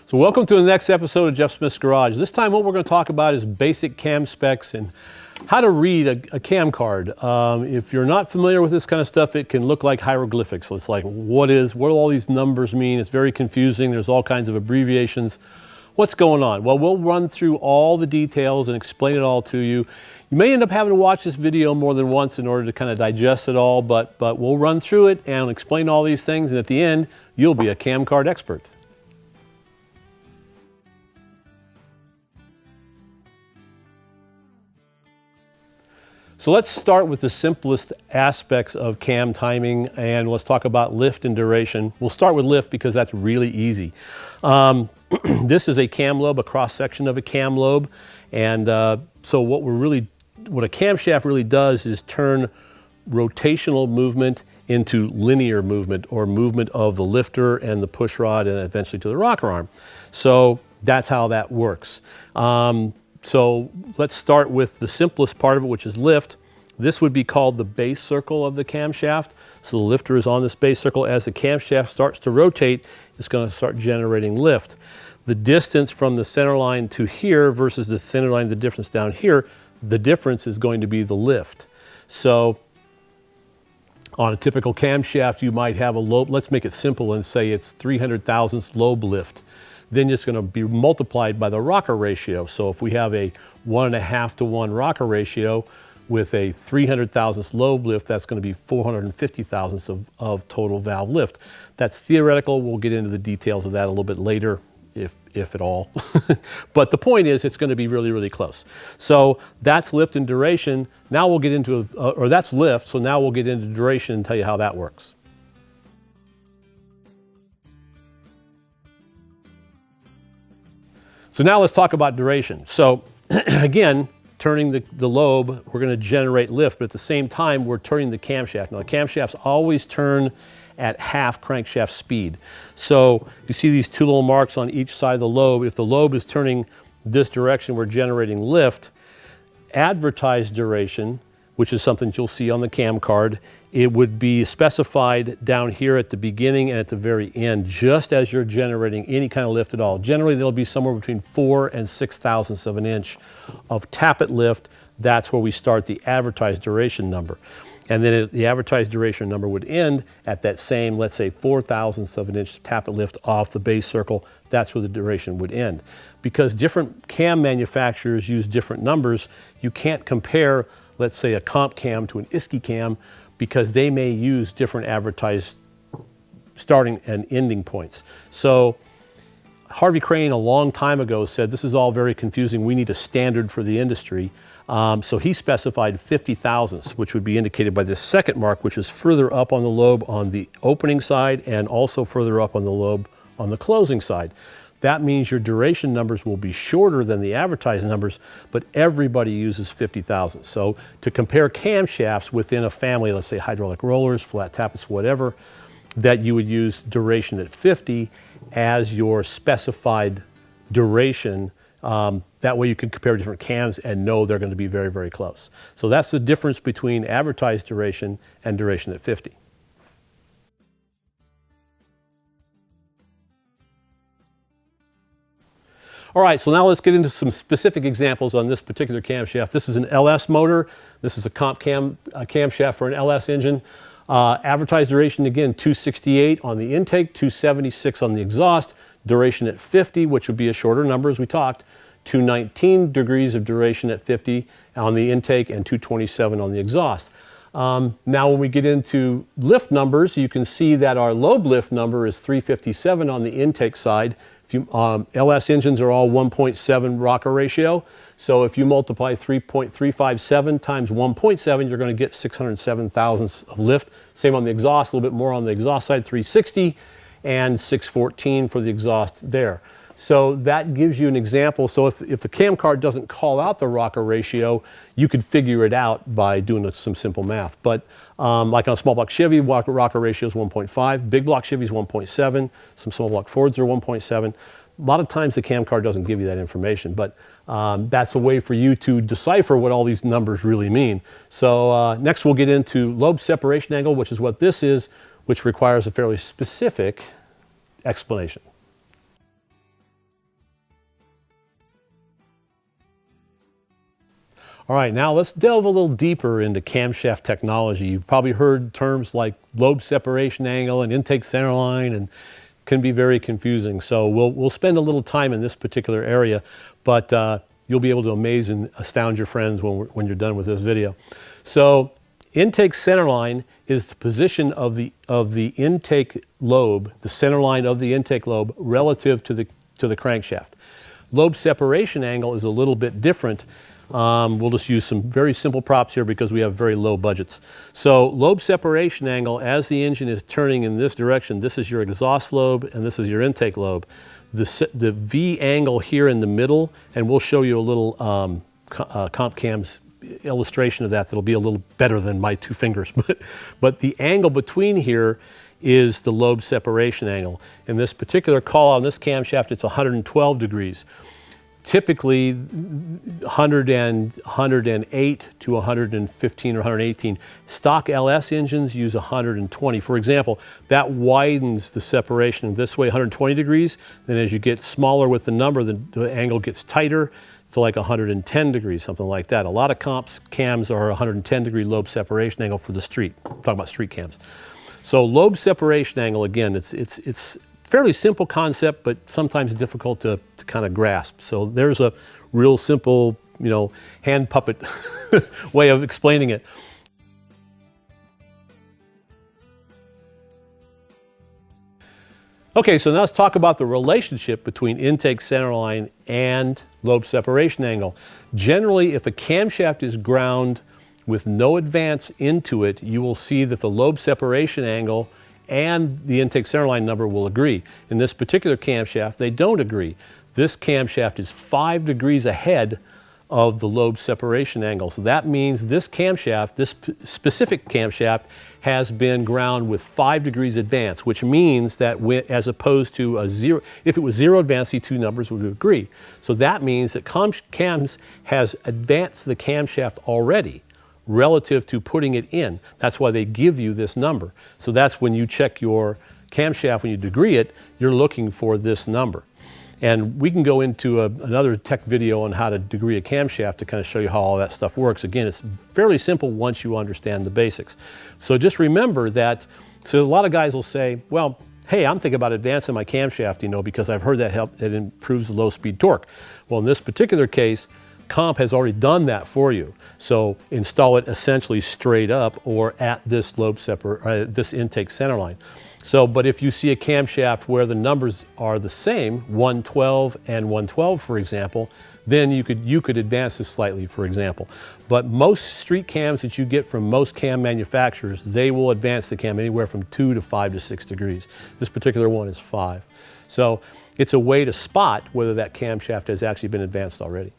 So welcome to the next episode of Jeff Smith's Garage. This time what we're going to talk about is basic cam specs and how to read a cam card. If you're not familiar with this kind of stuff, it can look like hieroglyphics. So it's like, what do all these numbers mean? It's very confusing. There's all kinds of abbreviations. What's going on? Well, we'll run through all the details and explain it all to you. You may end up having to watch this video more than once in order to kind of digest it all, but we'll run through it and explain all these things, and at the end, you'll be a cam card expert. So let's start with the simplest aspects of cam timing, and let's talk about lift and duration. We'll start with lift because that's really easy. This is a cam lobe, a cross section of a cam lobe, and so what a camshaft really does is turn rotational movement into linear movement, or movement of the lifter and the push rod and eventually to the rocker arm. So that's how that works. So let's start with the simplest part of it, which is lift. This would be called the base circle of the camshaft. So the lifter is on this base circle. As the camshaft starts to rotate, it's going to start generating lift. The distance from the center line to here versus the center line, the difference down here, the difference is going to be the lift. So on a typical camshaft, you might have a lobe. Let's make it simple and say it's 300 thousandths lobe lift. Then it's going to be multiplied by the rocker ratio. So if we have a 1.5 to 1 rocker ratio with a 300 thousandths lobe lift, that's going to be 450 thousandths of total valve lift. That's theoretical. We'll get into the details of that a little bit later, if at all. But the point is, it's going to be really, really close. So that's lift and duration. Now we'll get into, or that's lift, so now we'll get into duration and tell you how that works. So now let's talk about duration. So again, turning the lobe, we're going to generate lift, but at the same time, we're turning the camshaft. Now the camshafts always turn at half crankshaft speed. So you see these two little marks on each side of the lobe. If the lobe is turning this direction, we're generating lift. Advertised duration, which is something you'll see on the cam card, it would be specified down here at the beginning and at the very end, just as you're generating any kind of lift at all. Generally, there'll be somewhere between 4 and 6 thousandths of an inch of tappet lift. That's where we start the advertised duration number. And then the advertised duration number would end at that same, let's say, 4 thousandths of an inch tappet lift off the base circle. That's where the duration would end. Because different cam manufacturers use different numbers, you can't compare, let's say, a comp cam to an ISKI cam, because they may use different advertised starting and ending points. So Harvey Crane a long time ago said, this is all very confusing, we need a standard for the industry. So he specified 50 thousandths, which would be indicated by this second mark, which is further up on the lobe on the opening side and also further up on the lobe on the closing side. That means your duration numbers will be shorter than the advertised numbers, but everybody uses 50 thousandths. So to compare camshafts within a family, let's say hydraulic rollers, flat tappets, whatever, that you would use duration at 50 as your specified duration. That way you can compare different cams and know they're going to be very, very close. So that's the difference between advertised duration and duration at 50. All right, so now let's get into some specific examples on this particular camshaft. This is an LS motor. This is a comp camshaft for an LS engine. Advertised duration, again, 268 on the intake, 276 on the exhaust. Duration at 50, which would be a shorter number as we talked. 219 degrees of duration at 50 on the intake and 227 on the exhaust. Now when we get into lift numbers, you can see that our lobe lift number is 357 on the intake side. LS engines are all 1.7 rocker ratio. So if you multiply 3.357 times 1.7, you're going to get 607 thousandths of lift. Same on the exhaust, a little bit more on the exhaust side, 360 and 614 for the exhaust there. So that gives you an example. So if the cam card doesn't call out the rocker ratio, you could figure it out by doing some simple math. But like on a small block Chevy, rocker ratio is 1.5. Big block Chevy is 1.7. Some small block Fords are 1.7. A lot of times the cam card doesn't give you that information, but that's a way for you to decipher what all these numbers really mean. So next we'll get into lobe separation angle, which is what this is, which requires a fairly specific explanation. All right, now let's delve a little deeper into camshaft technology. You've probably heard terms like lobe separation angle and intake centerline, and can be very confusing. So we'll spend a little time in this particular area, but you'll be able to amaze and astound your friends when you're done with this video. So intake centerline is the position of the intake lobe, the centerline of the intake lobe relative to the crankshaft. Lobe separation angle is a little bit different. We'll just use some very simple props here because we have very low budgets. So lobe separation angle, as the engine is turning in this direction, this is your exhaust lobe and this is your intake lobe. The V angle here in the middle, and we'll show you a little comp cam's illustration of that that'll be a little better than my two fingers. But the angle between here is the lobe separation angle. In this particular call on this camshaft, it's 112 degrees. Typically 108 to 115 or 118. Stock LS engines use 120. For example, that widens the separation this way 120 degrees. Then as you get smaller with the number, the angle gets tighter to like 110 degrees, something like that. A lot of cams are 110 degree lobe separation angle for the street. I'm talking about street cams. So lobe separation angle, again, it's fairly simple concept, but sometimes difficult to kind of grasp. So there's a real simple, hand puppet way of explaining it. Okay, so now let's talk about the relationship between intake centerline and lobe separation angle. Generally, if a camshaft is ground with no advance into it, you will see that the lobe separation angle and the intake centerline number will agree. In this particular camshaft, they don't agree. This camshaft is 5 degrees ahead of the lobe separation angle. So that means this camshaft, this specific camshaft, has been ground with 5 degrees advance, which means that as opposed to a 0, if it was 0 advance, the two numbers would agree. So that means that cams has advanced the camshaft already relative to putting it in. That's why they give you this number. So that's when you check your camshaft, when you degree it, you're looking for this number. And we can go into another tech video on how to degree a camshaft to kind of show you how all that stuff works. Again, it's fairly simple once you understand the basics. So just remember that, so a lot of guys will say, well, hey, I'm thinking about advancing my camshaft, because I've heard that it improves the low speed torque. Well, in this particular case, comp has already done that for you. So install it essentially straight up or at this this intake centerline. So, but if you see a camshaft where the numbers are the same, 112 and 112, for example, then you could advance this slightly, for example. But most street cams that you get from most cam manufacturers, they will advance the cam anywhere from 2 to 5 to 6 degrees. This particular one is 5. So it's a way to spot whether that camshaft has actually been advanced already.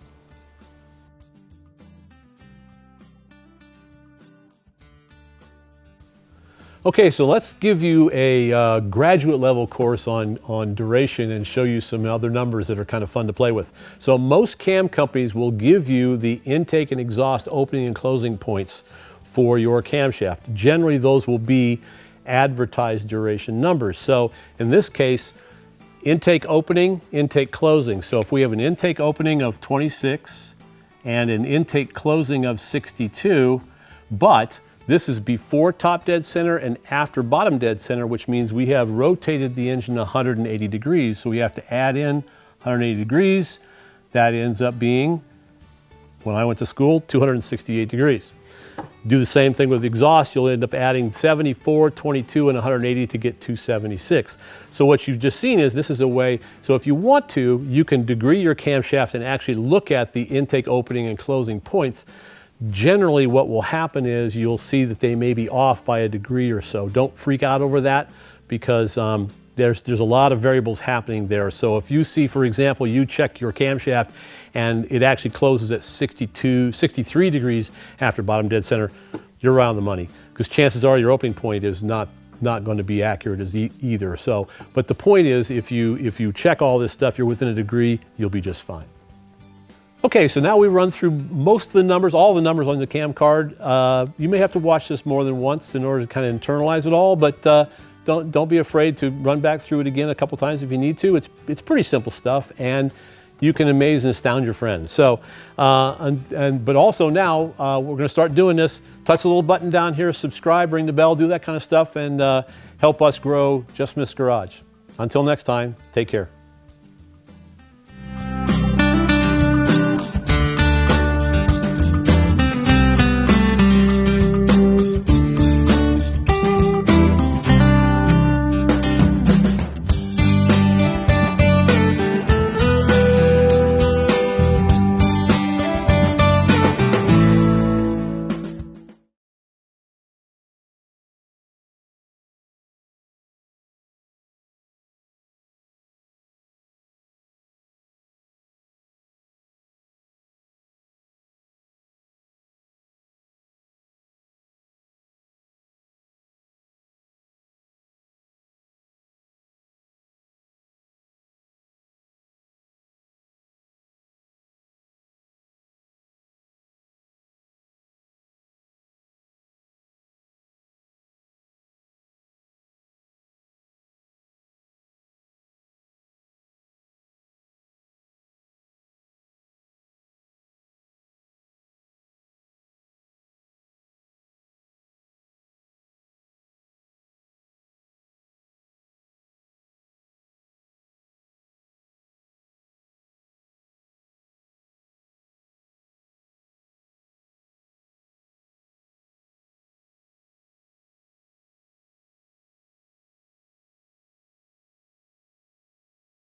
Okay, so let's give you a graduate level course on duration and show you some other numbers that are kind of fun to play with. So most cam companies will give you the intake and exhaust opening and closing points for your camshaft. Generally, those will be advertised duration numbers. So in this case, intake opening, intake closing. So if we have an intake opening of 26 and an intake closing of 62, but this is before top dead center and after bottom dead center, which means we have rotated the engine 180 degrees. So we have to add in 180 degrees. That ends up being, when I went to school, 268 degrees. Do the same thing with the exhaust. You'll end up adding 74, 22, and 180 to get 276. So what you've just seen is this is a way, so if you want to, you can degree your camshaft and actually look at the intake opening and closing points. Generally, what will happen is you'll see that they may be off by a degree or so. Don't freak out over that because there's a lot of variables happening there. So if you see, for example, you check your camshaft and it actually closes at 62, 63 degrees after bottom dead center, you're around the money because chances are your opening point is not going to be accurate as either. So, but the point is, if you check all this stuff, you're within a degree, you'll be just fine. Okay, so now we run through most of the numbers, all the numbers on the cam card. You may have to watch this more than once in order to kind of internalize it all, but don't be afraid to run back through it again a couple times if you need to. It's pretty simple stuff, and you can amaze and astound your friends. So, but also now we're going to start doing this. Touch the little button down here, subscribe, ring the bell, do that kind of stuff, and help us grow Just Miss Garage. Until next time, take care.